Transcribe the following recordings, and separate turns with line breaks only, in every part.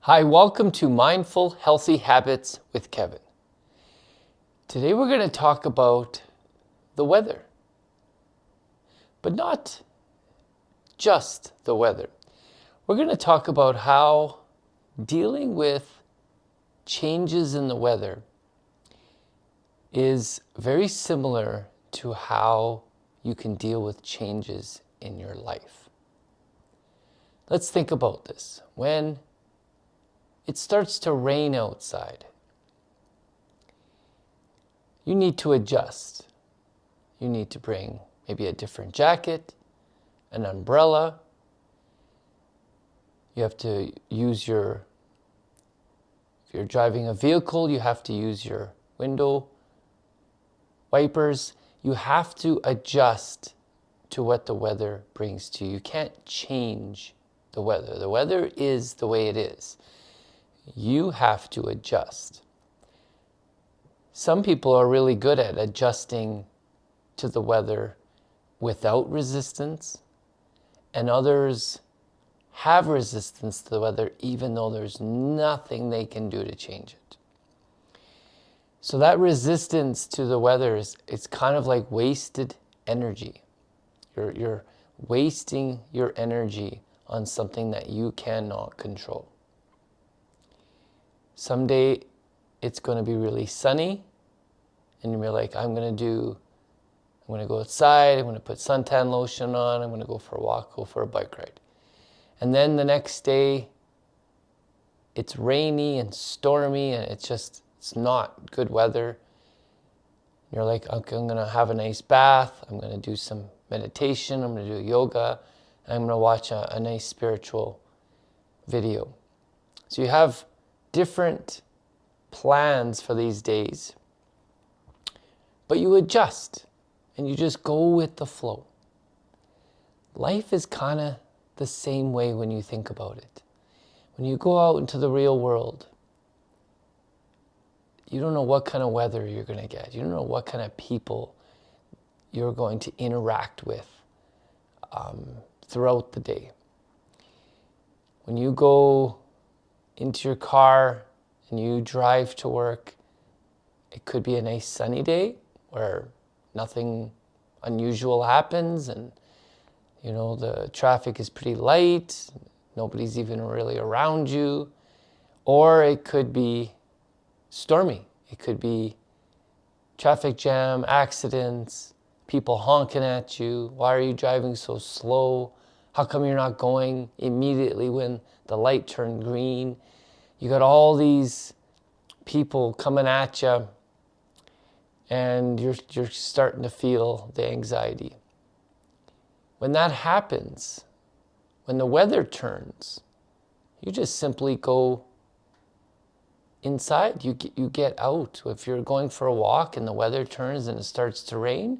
Hi, welcome to Mindful Healthy Habits with Kevin. Today we're going to talk about the weather, but not just the weather. We're going to talk about how dealing with changes in the weather is very similar to how you can deal with changes in your life. Let's think about this. When it starts to rain outside, you need to adjust. You need to bring maybe a different jacket, an umbrella. You have to use if you're driving a vehicle, you have to use your window wipers. You have to adjust to what the weather brings to you. You can't change the weather. The weather is the way it is. You have to adjust. Some people are really good at adjusting to the weather without resistance, and others have resistance to the weather even though there's nothing they can do to change it. So that resistance to the weather it's kind of like wasted energy. You're wasting your energy on something that you cannot control. Someday it's going to be really sunny and you're like, I'm going to go outside, I'm going to put suntan lotion on, I'm going to go for a walk, go for a bike ride. And then the next day it's rainy and stormy and it's not good weather. You're like, okay, I'm going to have a nice bath, I'm going to do some meditation, I'm going to do yoga, and I'm going to watch a nice spiritual video. So you have different plans for these days, but you adjust and you just go with the flow. Life is kind of the same way when you think about it. When you go out into the real world, you don't know what kind of weather you're going to get. You don't know what kind of people you're going to interact with throughout the day. When you go into your car and you drive to work, it could be a nice sunny day where nothing unusual happens and the traffic is pretty light, nobody's even really around you. Or it could be stormy. It could be traffic jam, accidents, people honking at you. Why are you driving so slow? How come you're not going immediately when the light turned green? You got all these people coming at you and you're starting to feel the anxiety. When that happens, when the weather turns, you just simply go inside. You get out. If you're going for a walk and the weather turns and it starts to rain,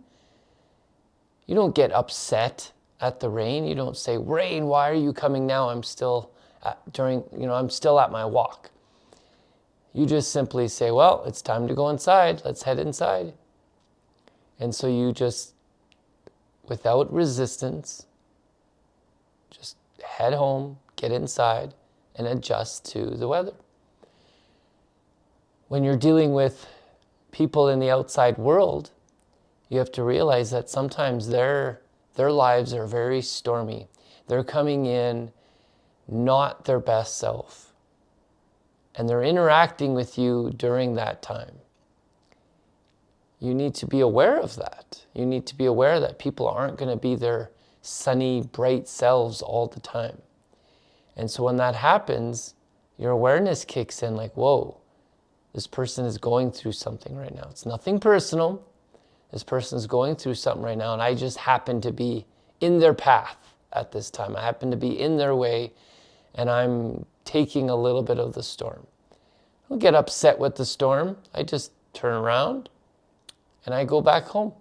you don't get upset at the rain. You don't say, "Rain, why are you coming now? I'm still at my walk." You just simply say, "Well, it's time to go inside. Let's head inside." And so you just, without resistance, just head home, get inside, and adjust to the weather. When you're dealing with people in the outside world, you have to realize that sometimes their lives are very stormy. They're coming in not their best self. And they're interacting with you during that time. You need to be aware of that. You need to be aware that people aren't going to be their sunny, bright selves all the time. And so when that happens, your awareness kicks in like, whoa, this person is going through something right now. It's nothing personal. This person is going through something right now, and I just happen to be in their path at this time. I happen to be in their way, and I'm taking a little bit of the storm. I don't get upset with the storm. I just turn around and I go back home.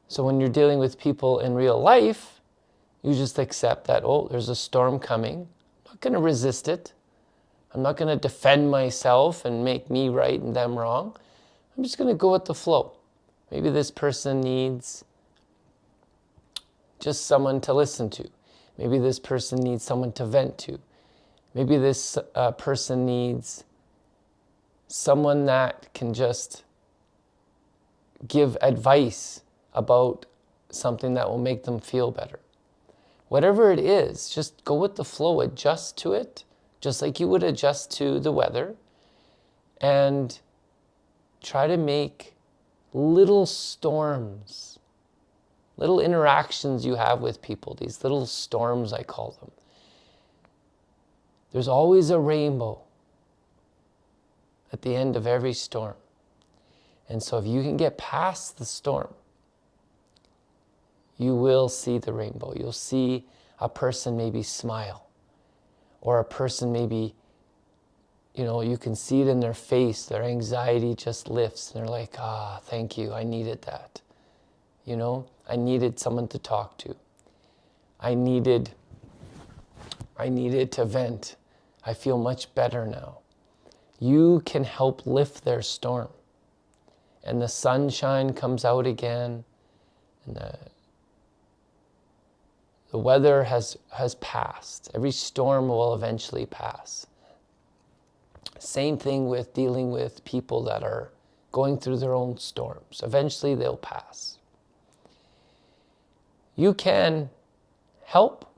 So when you're dealing with people in real life, you just accept that, oh, there's a storm coming. I'm not going to resist it. I'm not going to defend myself and make me right and them wrong. I'm just going to go with the flow. Maybe this person needs just someone to listen to. Maybe this person needs someone to vent to. Maybe this person needs someone that can just give advice about something that will make them feel better. Whatever it is, just go with the flow, adjust to it, just like you would adjust to the weather, and try to make little storms, little interactions you have with people, these little storms, I call them. There's always a rainbow at the end of every storm. And so if you can get past the storm, you will see the rainbow. You'll see a person maybe smile, or a person maybe, you can see it in their face. Their anxiety just lifts and they're like, thank you. I needed that. I needed someone to talk to. I needed to vent. I feel much better now. You can help lift their storm. And the sunshine comes out again, and the weather has passed. Every storm will eventually pass. Same thing with dealing with people that are going through their own storms. Eventually they'll pass. You can help.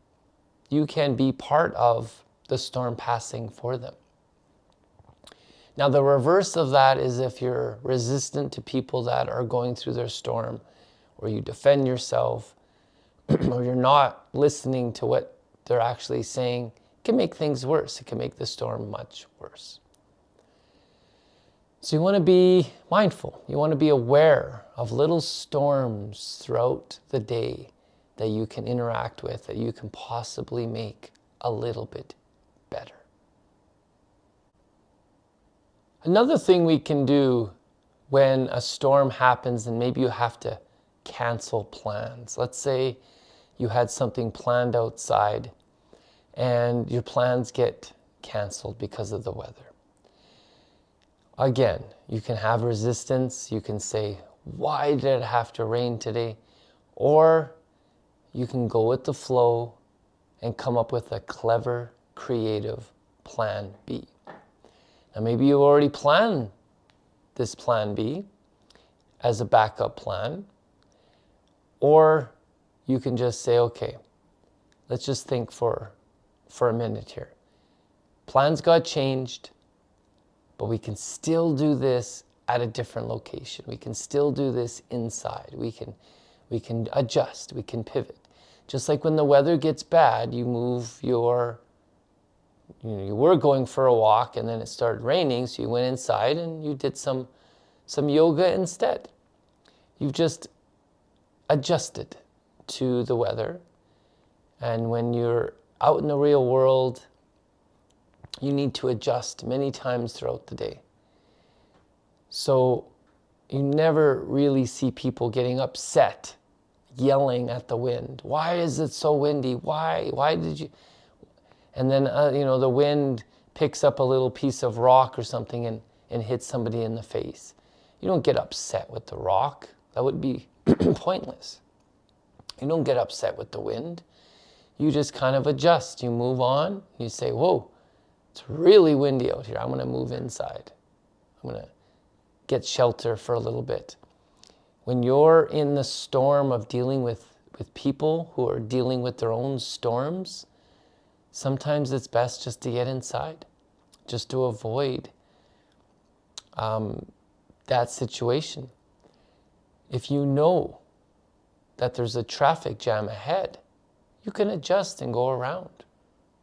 You can be part of the storm passing for them. Now, the reverse of that is if you're resistant to people that are going through their storm, or you defend yourself, or you're not listening to what they're actually saying, it can make things worse. It can make the storm much worse. So you want to be mindful. You want to be aware of little storms throughout the day that you can interact with, that you can possibly make a little bit better. Another thing we can do when a storm happens and maybe you have to cancel plans. Let's say you had something planned outside and your plans get canceled because of the weather. Again, you can have resistance. You can say, why did it have to rain today? Or you can go with the flow and come up with a clever, creative plan B. Now, maybe you already planned this plan B as a backup plan, or you can just say, okay, let's just think for a minute here. Plans got changed, but we can still do this at a different location. We can still do this inside. We can adjust, we can pivot. Just like when the weather gets bad, you move you were going for a walk and then it started raining, so you went inside and you did some yoga instead. You've just adjusted to the weather. And when you're out in the real world, you need to adjust many times throughout the day. So you never really see people getting upset, yelling at the wind. Why is it so windy? Why did you? And then, the wind picks up a little piece of rock or something and hits somebody in the face. You don't get upset with the rock. That would be pointless. You don't get upset with the wind. You just kind of adjust. You move on. You say, whoa, it's really windy out here. I'm going to move inside. I'm going to get shelter for a little bit. When you're in the storm of dealing with people who are dealing with their own storms, sometimes it's best just to get inside, just to avoid that situation. If you know that there's a traffic jam ahead, you can adjust and go around.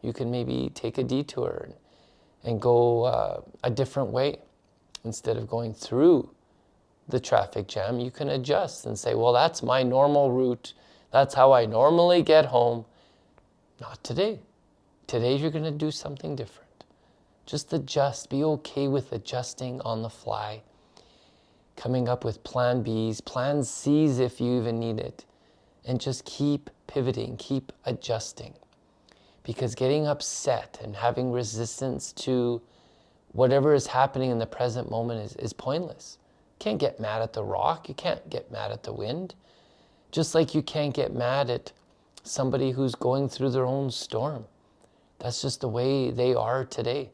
You can maybe take a detour and go a different way. Instead of going through the traffic jam, you can adjust and say, well, that's my normal route. That's how I normally get home. Not today. Today you're going to do something different. Just adjust. Be okay with adjusting on the fly. Coming up with plan Bs, plan Cs if you even need it. And just keep pivoting, keep adjusting. Because getting upset and having resistance to whatever is happening in the present moment is pointless. You can't get mad at the rock. You can't get mad at the wind. Just like you can't get mad at somebody who's going through their own storm. That's just the way they are today.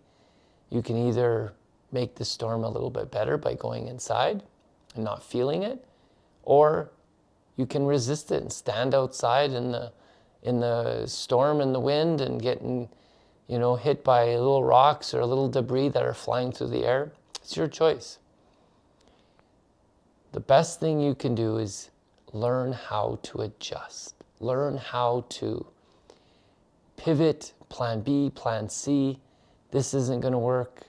You can either make the storm a little bit better by going inside and not feeling it, or you can resist it and stand outside in the storm and the wind and getting, hit by little rocks or little debris that are flying through the air. It's your choice. The best thing you can do is learn how to adjust. Learn how to pivot, plan B, plan C. This isn't going to work.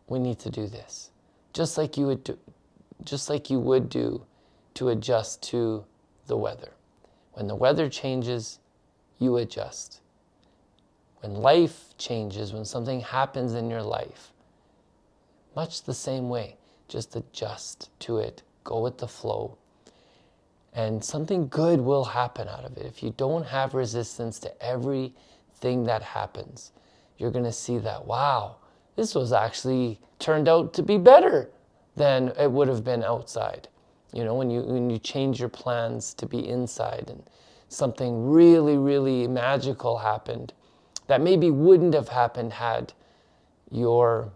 We need to do this. Just like you would do to adjust to the weather. When the weather changes, you adjust. When life changes, when something happens in your life, much the same way, just adjust to it, go with the flow, and something good will happen out of it. If you don't have resistance to everything that happens, you're going to see that, wow, this was actually turned out to be better than it would have been outside. When you change your plans to be inside and something really, really magical happened that maybe wouldn't have happened had your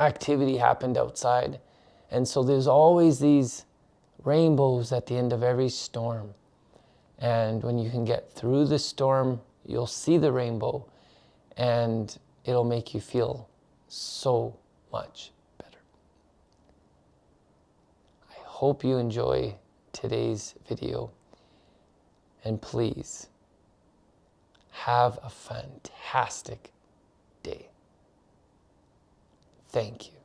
activity happened outside. And so there's always these rainbows at the end of every storm. And when you can get through the storm, you'll see the rainbow and it'll make you feel so much better. I hope you enjoy today's video, and please have a fantastic day. Thank you.